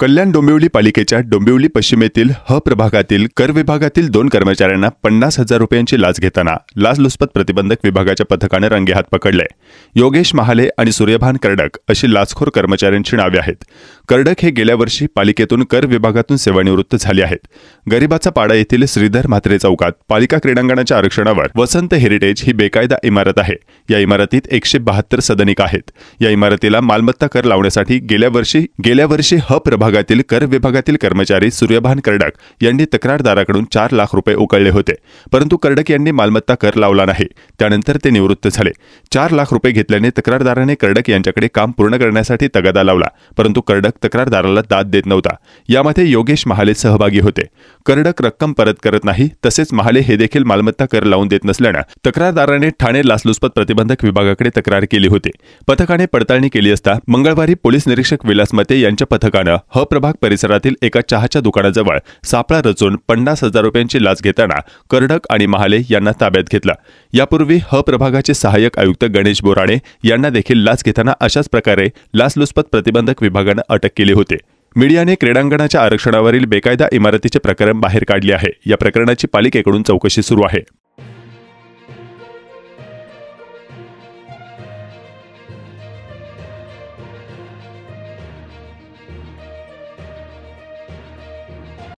कल्याण डोंबिवली पालिकेच्या डोंबिवली पश्चिमेतील ह प्रभागातील कर विभागातील 2 कर्मचाऱ्यांना 50,000 रुपयांची लाच घेताना लाचलुचपत प्रतिबंधक विभागाच्या पथकाने रंगेहात पकडले। योगेश महाले आणि सूर्यभान कर्डक अशी लाचखोर कर्मचाऱ्यांची नावे आहेत। कर्डक हे गेल्या वर्षी पालिकेतून कर विभागातून सेवानिवृत्त झाले आहेत। गरिबाचा पाडा येथील श्रीधर म्हात्रे चौकात पालिका क्रीडांगणाच्या आरक्षणावर वसंत हेरिटेज ही बेकायदा इमारत आहे। या इमारतीत 172 सदनिक आहेत। या इमारतीला मालमत्ता कर लावण्यासाठी गेल्या वर्षी ह प्रभागातील कर विभागातील कर्मचारी सूर्यभान कर्डक यांनी तक्रारदाराकडून 4 लाख रुपये उकळले होते, परंतु कर्डक यांनी मालमत्ता कर लावला नाही। त्यानंतर ते निवृत्त झाले। 4 लाख रुपये घेतल्याने तक्रारदाराने कर्डक यांच्याकडे काम पूर्ण करण्यासाठी तगादा लावला, परंतु कर्डक तक्रारदाराला दाद देत नव्हता। यामध्ये योगेश महाले सहभागी होते। कर्डक रक्कम परत करत नाही, तसेच महाले हे देखील मालमत्ता कर लावून देत नसल्याने तक्रारदाराने ठाणे लाचलुचपत प्रतिबंधक विभागाकडे तक्रार केली होती। पथकाने पडताळणी केली असता मंगळवारी पोलीस निरीक्षक विलास मते यांच्या पथकाने ह प्रभाग परिसरातील एका चहाच्या दुकानाजवळ सापळा रचून 50,000 रुपयांची लाच घेताना कर्डक आणि महाले यांना ताब्यात घेतला। यापूर्वी ह प्रभागाचे सहाय्यक आयुक्त गणेश बोराणे यांना देखील लाच घेताना अशाच प्रकारे लाचलुचपत प्रतिबंधक विभागाने अटक केली होती। मीडियाने क्रीडांगणाच्या आरक्षणावरील बेकायदा इमारतीचे प्रकरण बाहेर काढले आहे। या प्रकरणाची पालिकेकडून चौकशी सुरू आहे।